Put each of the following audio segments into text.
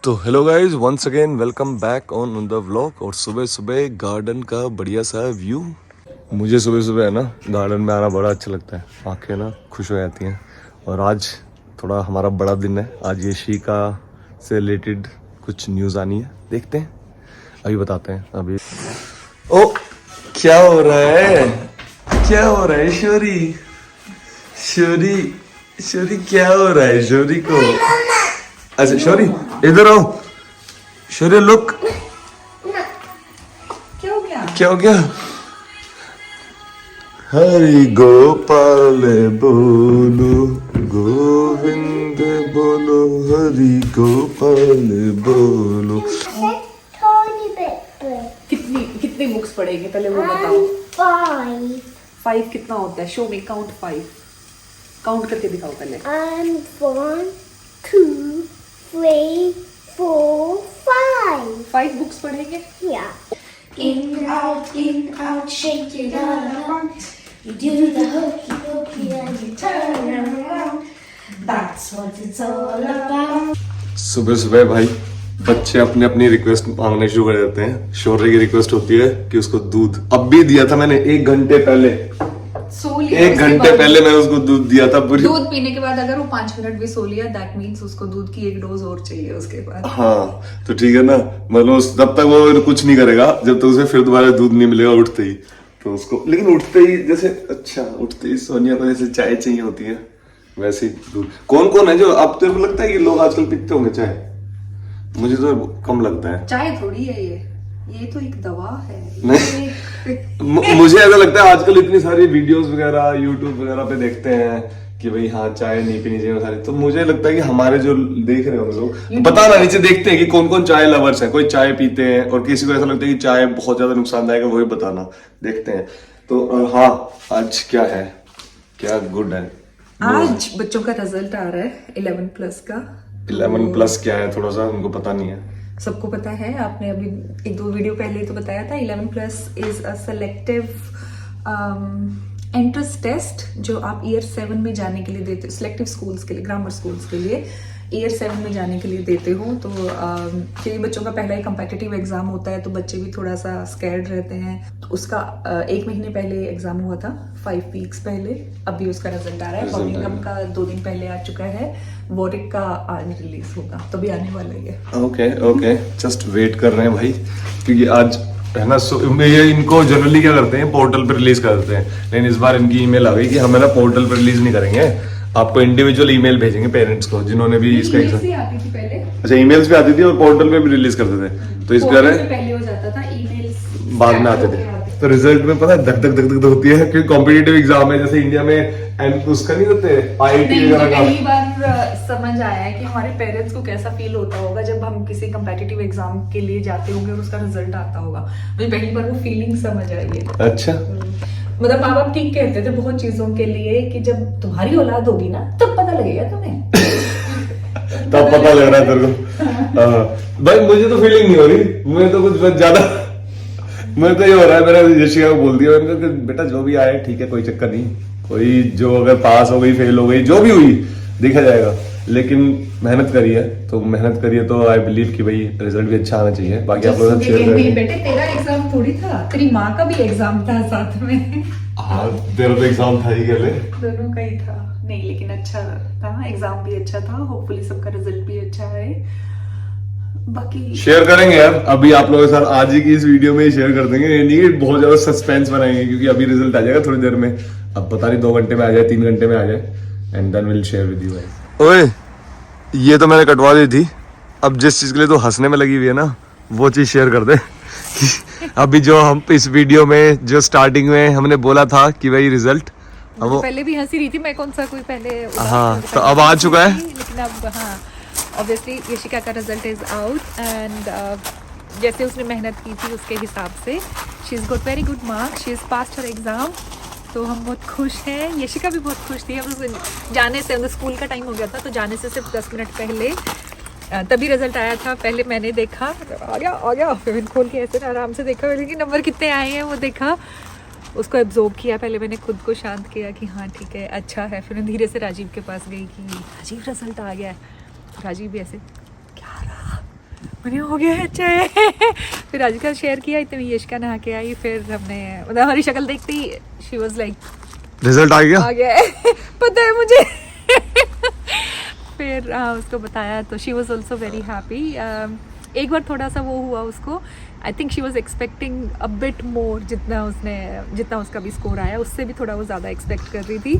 तो hello guys, once again welcome back on the vlog. और सुबह सुबह गार्डन का बढ़िया सा व्यू। मुझे सुबह सुबह है ना गार्डन में आना बड़ा अच्छा लगता है, आंखें ना खुश हो जाती हैं। और आज थोड़ा हमारा बड़ा दिन है, आज यशिका से रिलेटेड कुछ न्यूज़ आनी है, देखते हैं अभी बताते हैं। अभी ओ क्या हो रहा है, क्या हो रहा है शोरी, शोरी शोरी क्या हो रहा है शोरी को? अच्छा शोरी इधर आओ, शोरी लुक। क्या हो गया? हरि गोपाल बोलो, गोविंद बोलो, हरि गोपाल बोलो। कितनी कितनी बुक्स पढ़ेंगे पहले वो बताओ। 5 कितना होता है? शो में काउंट 5, काउंट करके दिखाओ पहले। 1 2 3 4 5 5 बुक्स पढ़ेंगे। Yeah. In out, shake it all around. You do the hokey pokey and you turn around. That's what it's all about. सुबह सुबह भाई बच्चे अपने अपनी रिक्वेस्ट मांगने शुरू कर देते हैं। शौर्य की रिक्वेस्ट होती है कि उसको दूध, अब भी दिया था मैंने 1 घंटे पहले, सो लिया 1 घंटे पहले मैंने उसको दूध दिया था। पूरी दूध पीने के बाद अगर वो 5 मिनट भी सो लिया, दैट मीन्स उसको दूध की 1 डोज और चाहिए उसके बाद। हाँ तो ठीक है ना, मतलब तब तक वो कुछ नहीं करेगा जब तक उसे फिर दोबारा दूध नहीं मिलेगा उठते ही। तो उसको लेकिन उठते ही जैसे उठते ही सोनिया को जैसे चाय चाहिए होती है, वैसे ही दूध। कौन कौन है जो, अब तेरे को लगता है कि लोग आजकल पीते होंगे चाय? मुझे तो कम लगता है। चाय थोड़ी है ये तो एक दवा है। नहीं मुझे ऐसा लगता है आजकल इतनी सारी वीडियोस वगैरह यूट्यूब वगैरह पे देखते हैं कि भाई हाँ चाय नहीं पीनी चाहिए सारी, तो मुझे लगता है कि हमारे जो देख रहे होंगे लोग, बताना नीचे देखते हैं कि कौन कौन चाय लवर्स हैं। कोई चाय पीते हैं और किसी को ऐसा लगता है कि चाय बहुत ज्यादा नुकसानदायक है, वही बताना, देखते हैं। तो हाँ आज क्या है, क्या गुड है? आज बच्चों का रिजल्ट आ रहा है 11+ का। 11+ क्या है, थोड़ा सा उनको पता नहीं है। सबको पता है, आपने अभी 1-2 वीडियो पहले तो बताया था। 11+ is a selective entrance test जो आप ईयर 7 में जाने के लिए देते हो, सिलेक्टिव स्कूल्स के लिए, ग्रामर स्कूल्स के लिए ईयर 7 में जाने के लिए देते हो। तो क्योंकि बच्चों का पहला ही कम्पिटिटिव एग्जाम होता है तो बच्चे भी थोड़ा सा स्कैर्ड रहते हैं। तो उसका 1 महीने पहले एग्जाम हुआ था, 5 वीक्स पहले। अभी उसका रिजल्ट आ रहा है। बर्मिंघम का 2 दिन पहले आ चुका है, वॉरिक का आज रिलीज होगा, तो भी आने वाला ही है। ओके जस्ट वेट कर रहे हैं भाई, क्योंकि आज है ना ये इनको जनरली क्या करते हैं पोर्टल पर रिलीज कर देते हैं, लेकिन इस बार इनकी ईमेल आ गई कि हम है ना पोर्टल पर रिलीज नहीं करेंगे, आपको इंडिविजुअल ईमेल भेजेंगे पेरेंट्स को जिन्होंने भी इसका एग्जाम। आती थी पहले। अच्छा ईमेल्स भी आती थी और पोर्टल पे भी रिलीज करते थे, तो इस बार पहले हो जाता था, ईमेल्स बाद में आते थे। तो रिजल्ट में पता है धक धक धक धक होती है, क्योंकि कॉम्पिटिटिव एग्जाम है जैसे इंडिया में उसका नहीं होते IIT वगैरह का। पहली बार समझ आया है कि हमारे पेरेंट्स को कैसा फील होता होगा जब हम किसी कम्पिटिटिव एग्जाम के लिए जाते होंगे और उसका रिजल्ट आता होगा। मुझे पहली बार वो फीलिंग समझ आई है। अच्छा मतलब माँ बाप ठीक कहते थे बहुत चीजों के लिए कि जब तुम्हारी औलाद होगी ना तब पता लगेगा तुम्हें। तब पता लग रहा है तेरे को। भाई मुझे तो फीलिंग नहीं हो रही, मुझे तो कुछ ज्यादा मुझे तो ये हो रहा है, मैंने यशिका को बोल दिया कि बेटा जो भी आए ठीक है, कोई चक्कर नहीं, कोई जो अगर पास हो गई फेल हो गई जो भी हुई देखा जाएगा, लेकिन मेहनत करिए तो आई बिलीव कि भाई रिजल्ट भी अच्छा आना चाहिए। बाकी आप लोग बेटे तेरा एग्जाम थोड़ी था, तेरी माँ का भी एग्जाम था साथ में। हाँ तेरा तो एग्जाम था ही, कहले दोनों का ही था। नहीं लेकिन अच्छा था, एग्जाम भी अच्छा था, होपफुली सबका रिजल्ट भी अच्छा है। बाकी शेयर करेंगे यार, अभी आप लोगों के साथ आज ही की इस वीडियो में ही शेयर कर देंगे, ये नहीं बहुत ज्यादा सस्पेंस बनाएंगे क्योंकि अभी रिजल्ट आ जाएगा थोड़ी देर में। अब पता नहीं 2 घंटे में आ जाए, 3 घंटे में आ जाए, and then will share with you guys. ओए ये तो मैंने कटवा दी थी, अब जिस चीज के लिए तो हंसने में लगी हुई है ना वो चीज शेयर कर दे। अभी जो हम इस वीडियो में जो स्टार्टिंग में हमने बोला था कि भाई रिजल्ट, अब वो पहले भी हंसी रही थी मैं, कौन सा कोई पहले। हाँ तो अब आ चुका है, लेकिन अब हाँ ऑब्वियसली यशिका का रिजल्ट इज आउट एंड जैसे उसने मेहनत की थी उसके हिसाब से she is got very good marks, she is passed her exam. तो हम बहुत खुश हैं, यशिका भी बहुत खुश थी। हम जाने से स्कूल का टाइम हो गया था तो जाने से सिर्फ 10 मिनट पहले तभी रिजल्ट आया था। पहले मैंने देखा आ गया फिर खोल के ऐसे आराम से देखा, लेकिन नंबर कितने आए हैं वो देखा, उसको एब्जॉर्ब किया। पहले मैंने खुद को शांत किया कि हाँ ठीक है अच्छा है, फिर मैं धीरे से राजीव के पास गई कि राजीव रिजल्ट आ गया है। राजीव भी ऐसे क्या रहा मैंने हो गया है चाय। फिर राजू का शेयर किया, इतने में यशिका नहा के आई, फिर हमने मतलब हमारी शक्ल देखती शी वाज लाइक रिजल्ट आ गया। आ गया है पता है मुझे। फिर उसको बताया तो she was also very happy. एक बार थोड़ा सा वो हुआ उसको, I think she was expecting a bit more, जितना उसका भी स्कोर आया उससे भी थोड़ा वो ज़्यादा एक्सपेक्ट कर रही थी।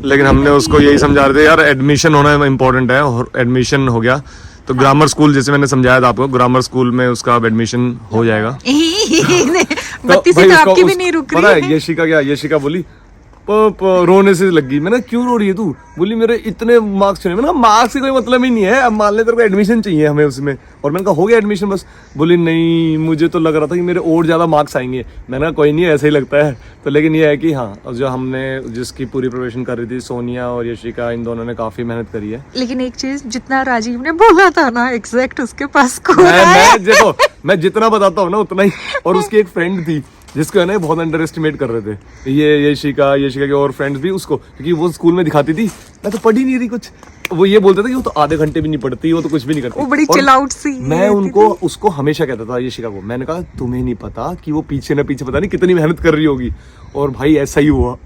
लेकिन हमने उसको यही समझा रहे थे यार एडमिशन होना इम्पोर्टेंट है, और एडमिशन हो गया तो ग्रामर स्कूल, जैसे मैंने समझाया था आपको, ग्रामर स्कूल में उसका अब एडमिशन हो जाएगा। बत्ती से भाई तो उसको आपकी भी नहीं रुक पता रही है है। यशिका बोली रोने से लगी। मैंने क्यों रो रही है तू? बोली मेरे इतने मार्क्स चले। मैंने मार्क्स से कोई मतलब ही नहीं है, अब मान ले तेरे को एडमिशन चाहिए हमें उसमें, और मैंने कहा हो गया एडमिशन बस। बोली नहीं मुझे तो लग रहा था कि मेरे और ज्यादा मार्क्स आएंगे। मैंने कहा कोई नहीं, ऐसा ही लगता है। तो लेकिन ये है कि हाँ, जो हमने जिसकी पूरी प्रिपरेशन कर रही थी सोनिया और यशिका, इन दोनों ने काफी मेहनत करी है। लेकिन एक चीज, जितना राजीव ने बोला था ना एग्जैक्ट उसके पास स्कोर मैं देखो, मैं जितना बताता हूँ ना उतना ही। और उसकी एक फ्रेंड थी जिसको है ना बहुत अंडर एस्टिमेट कर रहे थे ये यशिका के और फ्रेंड्स भी उसको, क्योंकि वो स्कूल में दिखाती थी मैं तो पढ़ ही नहीं रही कुछ। वो ये बोलते थे कि वो तो आधे घंटे भी नहीं पढ़ती, वो तो कुछ भी नहीं करती। वो बड़ी और चिल आउट सी मैं उनको उसको हमेशा कहता था यशिका को, मैंने कहा तुम्हें नहीं पता कि वो पीछे ना पीछे पता नहीं कितनी मेहनत कर रही होगी। और भाई ऐसा ही हुआ।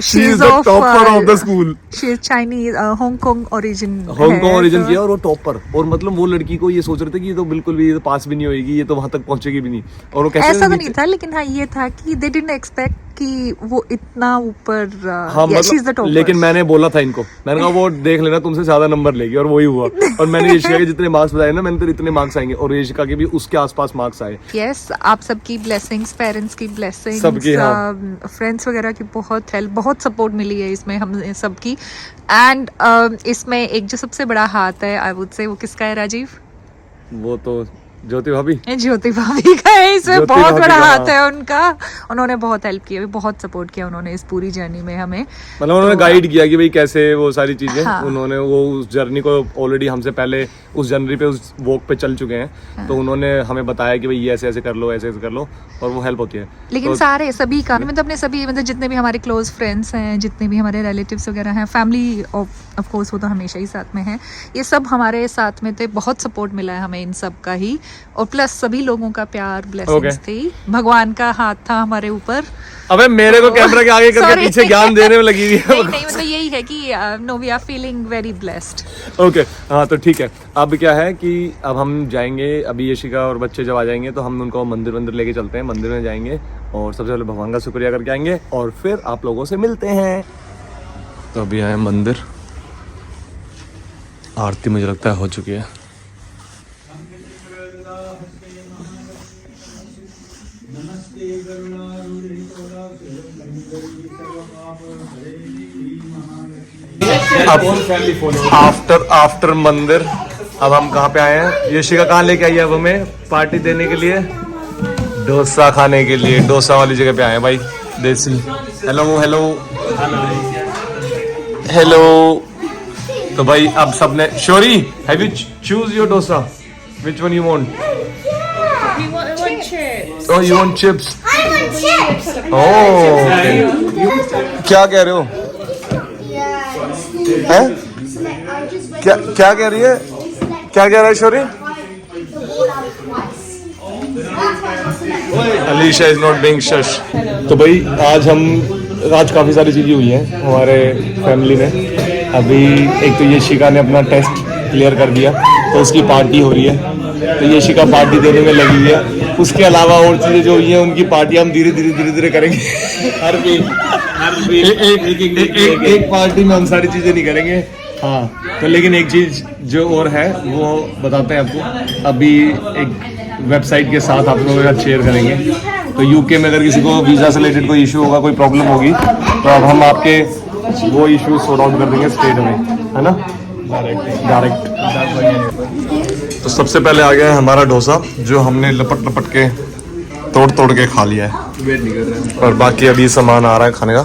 She is the topper of the school. She is Chinese, Hong Kong origin. Hong Kong origin किया और वो टॉपर। और मतलब वो लड़की को ये सोच रहे थे कि ये तो बिल्कुल भी, ये तो पास भी नहीं होगी, ये तो वहां तक पहुंचेगी भी नहीं। और वो कैसे ऐसा तो नहीं था, लेकिन हाँ ये था कि they didn't expect कि वो इतना ऊपर। हाँ she is the मतलब, topper. लेकिन मैंने बोला था इनको, मैंने कहा वो देख लेना तुमसे ज्यादा नंबर लेगी, और वही हुआ। और मैंने यशिका के जितने मार्क्स बताए ना, मैंने तो इतने मार्क्स आएंगे, और यशिका के भी उसके आसपास मार्क्स आए। Yes, आप सबकी ब्लेसिंग्स, पेरेंट्स की ब्लेसिंग्स, सबकी, हाँ। फ्रेंड्स वगैरह की बहुत हेल्प, बहुत सपोर्ट मिली है इसमें हम सबकी। एंड इसमें एक जो सबसे बड़ा हाथ है, आई वुड से, वो किसका है राजीव? वो तो ज्योति भाभी, ज्योति भाभी का है इसमें, ज्योति बहुत भाभी बड़ा का, हाथ है उनका। उन्होंने बहुत हेल्प की, बहुत सपोर्ट किया उन्होंने इस पूरी जर्नी में हमें। मतलब उन्होंने गाइड किया कि भाई कैसे वो सारी चीजें। हाँ। उन्होंने वो उस जर्नी को ऑलरेडी हमसे पहले उस जर्नी पे, उस वॉक पे चल चुके हैं। हाँ। तो उन्होंने हमें बताया कि भाई ये ऐसे ऐसे कर लो, ऐसे ऐसे कर लो, और वो हेल्प होती है। लेकिन तो सारे सभी का मतलब अपने सभी, मतलब जितने भी हमारे क्लोज फ्रेंड्स हैं, जितने भी हमारे रिलेटिव्स वगैरह हैं, फैमिली ऑफ कोर्स वो तो हमेशा ही साथ में है, ये सब हमारे साथ में थे। बहुत सपोर्ट मिला है हमें इन सब का ही, और प्लस सभी लोगों का प्यार, ब्लेसिंग्स थी, भगवान का हाथ था हमारे ऊपर। अबे मेरे को कैमरा के आगे करके Sorry. पीछे ज्ञान देने में लगी हुई है। नहीं मतलब यही है कि no, we are feeling very blessed. Okay हाँ, तो ठीक है। अब क्या है कि अब हम जाएंगे, अभी यशिका और बच्चे जब आ जाएंगे तो हम उनको मंदिर लेके चलते हैं। मंदिर में जाएंगे और सबसे पहले भगवान का शुक्रिया करके आएंगे, और फिर आप लोगों से मिलते हैं। तो अभी आए मंदिर, आरती मुझे लगता है हो चुकी है। अब आफ्टर मंदिर अब हम कहाँ पे आए हैं? यशिका कहाँ लेके आई है अब हमें पार्टी देने के लिए? डोसा खाने के लिए, डोसा वाली जगह पे आए हैं भाई, देसी। Hello hello hello. तो भाई अब सबने, Shori have you choose your dosa, which one you want? Oh, you want chips? Oh, क्या कह रहे हो? हैं? क्या कह रही है? क्या कह रहा है Shori? Alisha is not being shh. तो भाई आज काफी सारी चीजें हुई हैं हमारे फैमिली में। अभी एक तो यशिका ने अपना टेस्ट क्लियर कर दिया, तो उसकी पार्टी हो रही है। तो यशिका पार्टी देने में लगी हुई है। उसके अलावा और चीजें जो हुई हैं उनकी पार्टी हम धीरे धीरे करेंगे। एक पार्टी में हम सारी चीजें नहीं करेंगे। हाँ, तो लेकिन एक चीज जो और है वो बताते हैं आपको। अभी एक वेबसाइट के साथ आप लोगों के साथ शेयर करेंगे। तो यूके में अगर किसी को वीजा से रिलेटेड कोई इशू होगा, कोई प्रॉब्लम होगी, तो अब हम आपके वो इशू सॉर्ट आउट कर देंगे स्ट्रेट में, है ना, डायरेक्ट। तो सबसे पहले आ गया है हमारा डोसा, जो हमने लपट के तोड़ के खा लिया है, और बाकी अभी सामान आ रहा है खाने का।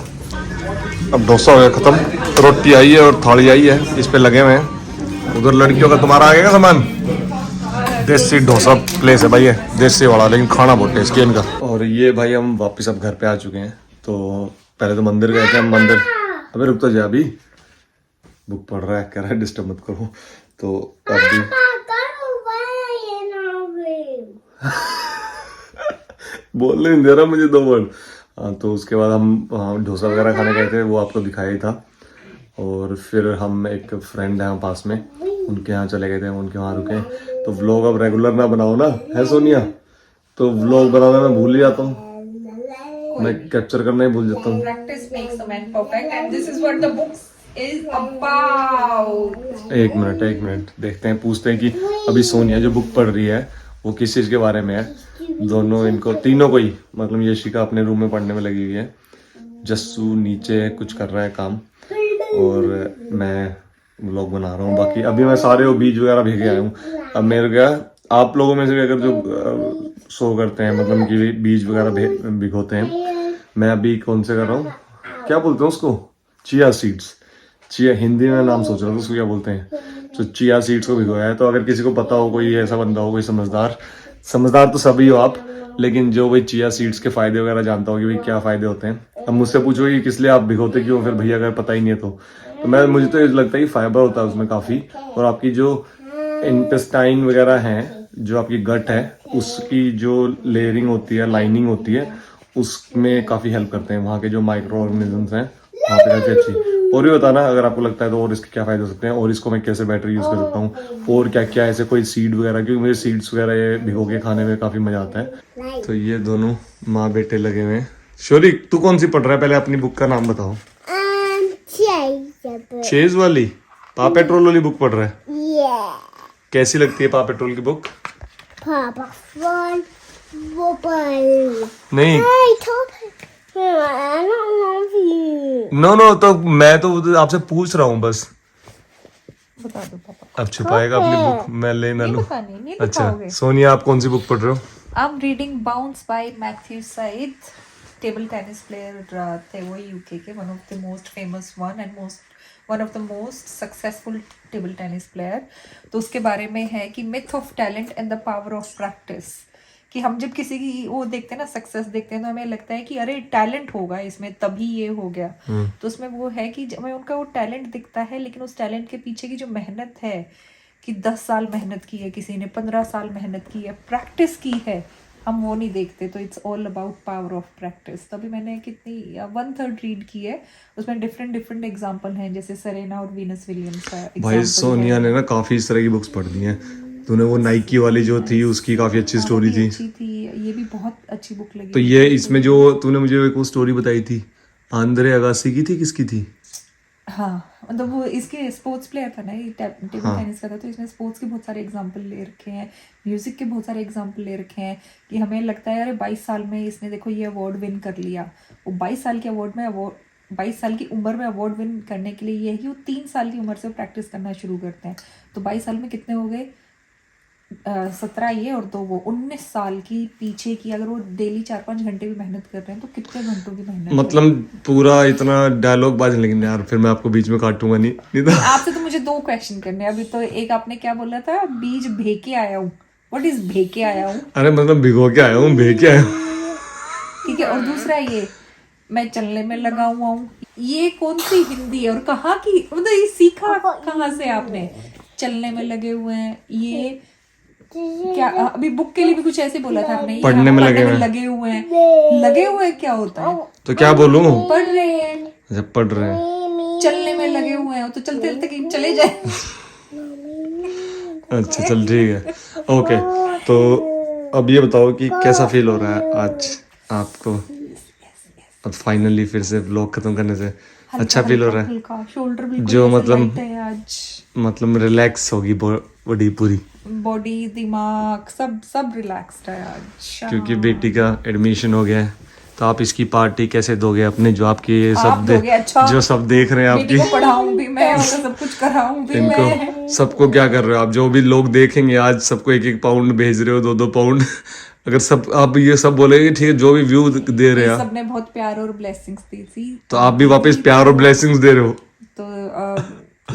अब डोसा हो गया खत्म, रोटी आई है और थाली आई है, इस पे लगे हुए हैं। उधर लड़कियों का तुम्हारा आ गया सामान। देसी डोसा प्लेस है भाई, ये देसी वाला, लेकिन खाना बहुत टेस्टी है इनका। और ये भाई हम वापस अब घर पे आ चुके हैं। तो पहले तो मंदिर गए थे हम। मंदिर, अबे रुक तो जा, अभी बुक पढ़ रहा है, कह रहा है डिस्टर्ब मत करो। तो अभी बोलने नहीं दे रहा मुझे 2 वर्ड। हाँ, तो उसके बाद हम डोसा वगैरह खाने गए थे, वो आपको दिखाया ही था। और फिर हम एक फ्रेंड है पास में, उनके यहाँ चले गए थे, उनके वहाँ रुके। तो व्लॉग अब रेगुलर ना बनाओ ना, है सोनिया? तो व्लॉग बनाना मैं भूल ही जाता हूँ, मैं कैप्चर करना ही भूल जाता हूँ। Practice makes a man perfect, and this is what the book is about. एक मिनट देखते हैं, पूछते हैं कि अभी सोनिया जो बुक पढ़ रही है वो किस चीज़ के बारे में है। दोनों इनको तीनों को ही, मतलब यशिका अपने रूम में पढ़ने में लगी हुई है, जस्सू नीचे कुछ कर रहा है काम, और मैं व्लॉग बना रहा हूँ। बाकी अभी मैं सारे वो बीज वगैरह भेजे आया हूँ। अब मेरे क्या, आप लोगों में से भी अगर जो शो करते हैं, मतलब कि बीज वगैरह भिगोते हैं, मैं अभी कौन से कर रहा हूँ, क्या बोलते हैं उसको, चिया सीड्स। चिया हिंदी में नाम सोच रहा था उसको क्या बोलते हैं, तो चिया सीड्स को भिगोया है। तो अगर किसी को पता हो, कोई ऐसा बंदा हो, कोई समझदार तो सभी हो आप, लेकिन जो भाई चिया सीड्स के फायदे वगैरह जानता हो कि भाई क्या फायदे होते हैं। अब मुझसे पूछो कि किस लिए आप भिगोते क्यों, फिर भैया अगर पता ही नहीं है तो मुझे तो ये लगता है कि फाइबर होता है उसमें काफ़ी, और आपकी जो इंटेस्टाइन वगैरह हैं, जो आपकी गट है, उसकी जो लेयरिंग होती है, लाइनिंग होती है, उसमें काफ़ी हेल्प करते हैं। वहाँ के जो माइक्रो ऑर्गेनिजम्स हैं वहाँ पे काफ़ी अच्छी। और भी बताना अगर आपको लगता है तो, और इसके क्या फ़ायदे हो सकते हैं, और इसको मैं कैसे बेटर यूज़ कर सकता हूँ, और क्या क्या ऐसे कोई सीड वगैरह, क्योंकि मुझे सीड्स वगैरह ये भिगो के खाने में काफ़ी मज़ा आता है। तो ये दोनों माँ बेटे लगे हुए हैं। शोरिक, तू कौन सी पढ़ रहा है, पहले अपनी बुक का नाम बताओ। चेज वाली, पा पेट्रोल वाली बुक पढ़ रहा है? कैसी लगती है पा पेट्रोल की बुक? नहीं, नो, तो मैं तो आपसे पूछ रहा हूँ बस। बता दो पापा। अब छुपाएगा अपनी बुक, मैं लूं। नहीं अच्छा, सोनिया आप कौन सी बुक पढ़ रहे हो? I'm reading Bounce by Matthew Said. Table tennis player थे वो यूके के, one of the most famous one of the most successful table tennis player. तो उसके बारे में है कि myth of talent and the power of practice, कि हम जब किसी की वो देखते हैं ना, सक्सेस देखते हैं, तो हमें लगता है कि अरे टैलेंट होगा इसमें तभी ये हो गया। तो उसमें वो है कि हमें उनका वो टैलेंट दिखता है, लेकिन उस टैलेंट के पीछे की जो मेहनत है, कि 10 साल मेहनत की है, किसी ने 15 साल मेहनत की है, प्रैक्टिस की है, हम वो नहीं देखते। तो it's all about power of practice. तभी मैंने कितनी 1/3 रीड की है, उसमें डिफरेंट एग्जांपल हैं, जैसे सरेना और वीनस विलियम्स का भाई सोनिया ने ना काफी इस तरह की बुक्स पढ़ दी हैं। तूने वो नाइकी वाली जो थी उसकी काफी अच्छी स्टोरी थी। ये भी बहुत अच्छी बुक लगी। तो ये इसमें जो तूने मुझे एक वो स्टोरी बताई थी, आंद्रे अगासी की थी, किसकी थी? हाँ, मतलब वो इसके स्पोर्ट्स प्लेयर था ना, ये टेबल टेनिस का था, तो इसमें स्पोर्ट्स के बहुत सारे एग्जांपल ले रखे हैं, म्यूजिक के बहुत सारे एग्जांपल ले रखे हैं, कि हमें लगता है अरे 22 साल में इसने देखो ये अवार्ड विन कर लिया। वो 22 साल के 22 साल की उम्र में अवार्ड विन करने के लिए ये है कि वो 3 साल की उम्र से प्रैक्टिस करना शुरू करते हैं। तो 22 साल में कितने हो गए, 17 ये और 2 वो, 19 साल की पीछे की। अगर वो डेली 4-5 घंटे भी मेहनत कर रहे हैं तो कितने घंटों की मेहनत, मतलब पूरा इतना डायलॉग बाज। लेकिन यार फिर मैं आपको बीच में काटूंगा नहीं तो। आपसे तो मुझे 2 क्वेश्चन करने हैं अभी। तो एक आपने क्या बोला था, बीज भेके आया हूँ, व्हाट इज भेके आया हूँ? अरे मतलब भिगो के आया हूँ, भेके आया हूँ, ठीक है। और दूसरा ये मैं चलने में लगा हुआ हूँ, ये कौन सी हिंदी है और कहाँ की, मतलब ये सीखा कहाँ से आपने? चलने में लगे हुए हैं, ये क्या अभी बुक के लिए भी कुछ ऐसे बोला था आपने, पढ़ने में लगे हुए हैं। लगे हुए क्या होता है? तो क्या बोलूं? पढ़ रहे हैं। अच्छा, पढ़ रहे हैं। चलने में लगे हुए हैं तो चलते चलते कहीं चले जाए। अच्छा चल ठीक है, ओके। तो अब ये बताओ कि कैसा फील हो रहा है आज आपको, अब फाइनली फिर से व्लॉग खत्म करने से अच्छा फील हो रहा है? शोल्डर जो मतलब रिलैक्स होगी बॉडी, पूरी बॉडी, दिमाग सब रिलैक्स्ड है आज, क्योंकि बेटी का एडमिशन हो गया है। तो आप इसकी पार्टी कैसे दोगे अपने, जो आपकी ये सब जो सब देख रहे हैं आपकी, पढ़ाऊं भी मैं, सब कुछ कराऊं भी इनको मैं, सबको क्या कर रहे हो आप? जो भी लोग देखेंगे आज, सबको 1-1 पाउंड भेज रहे हो, 2-2 पाउंड। अगर सब आप ये सब बोलेंगे ठीक है, जो भी व्यू दे रहे हैं, सबने बहुत प्यार और ब्लेसिंग्स दी थी, तो आप भी वापस प्यार और ब्लेसिंग्स दे रहे हो। तो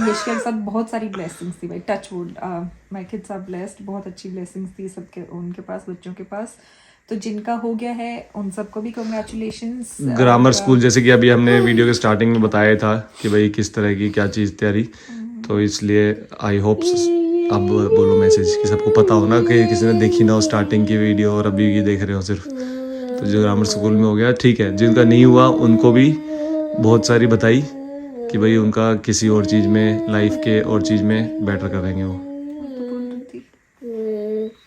यश के साथ बहुत सारी ब्लेसिंग्स थी भाई, touch wood, my kids are blessed, बहुत अच्छी ब्लेसिंग्स थी सबके, उनके पास, बच्चों के पास। तो जिनका हो गया है उन सबको भी कांग्रेचुलेशंस। ग्रामर स्कूल, जैसे कि अभी हमने वीडियो के स्टार्टिंग में बताया था कि भाई किस तरह की क्या चीज़ तैयारी, तो इसलिए आई होप अब बोलो मैसेज कि सबको पता हो ना कि किसी ने देखी ना हो स्टार्टिंग की वीडियो और अभी की देख रहे हो सिर्फ। तो जो ग्रामर स्कूल में हो गया ठीक है, जिनका नहीं हुआ उनको भी बहुत सारी बधाई कि भाई उनका किसी और चीज़ में, लाइफ के और चीज़ में बेटर करेंगे वो।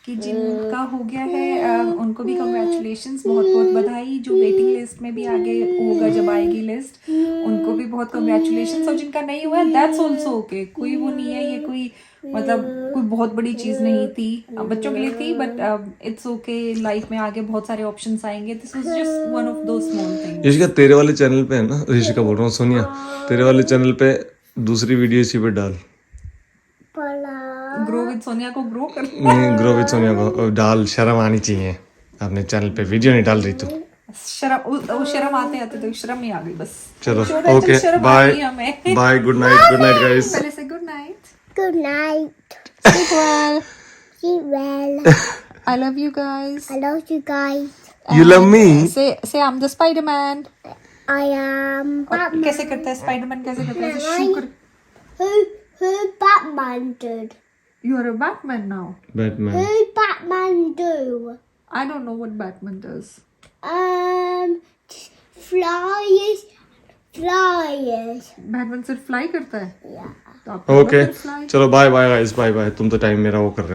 कि जिनका हो गया है उनको भी कंग्रेचुलेशंस, बहुत बहुत बधाई। जो वेटिंग लिस्ट में भी आगे होगा जब आएगी लिस्ट, उनको भी बहुत कंग्रेचुलेशंस। और जिनका नहीं हुआ दैट्स आल्सो ओके, कोई वो नहीं है, ये कोई मतलब कोई बहुत बड़ी चीज़ नहीं थी, बच्चों के लिए थी, बट इट्स ओके। लाइफ में आगे बहुत सारे ऑप्शंस आएंगे, this was just one of दो स्मॉल थिंग्स। ऋषिका तेरे वाले चैनल पे है ना, ऋषिका बोल रहा हूँ, सोनिया तेरे वाले चैनल पे दूसरी वीडियो इसी पे डाल। ग्रो विद सोनिया को ग्रो कर। नहीं, ग्रो विद सोनिया को डाल, शर्म आनी चाहिए, अपने चैनल पे वीडियो नहीं डाल रही तू। शर्म, वो शर्म आते आते तो शर्म नहीं आ गई बस। चलो शर्म ओके, शर्म आ बाय गई हमें। Bye, good night guys. पहले से good night. Good night. Sleep well. Sleep well. I love you guys. I love you guys. You love me? Say I'm the Spider-Man. I am और Batman. कैसे करता है स्पाइडरमैन, कैसे करता है? शू कर। Who Batman did? You are a Batman now. Batman. Who Batman do? I don't know what Batman does. Flyers. Batman सिर्फ fly करता है। Yeah. तो आप करो ओके फिर fly. चलो bye bye guys, bye bye. तुम तो टाइम मेरा वो कर रहे हो।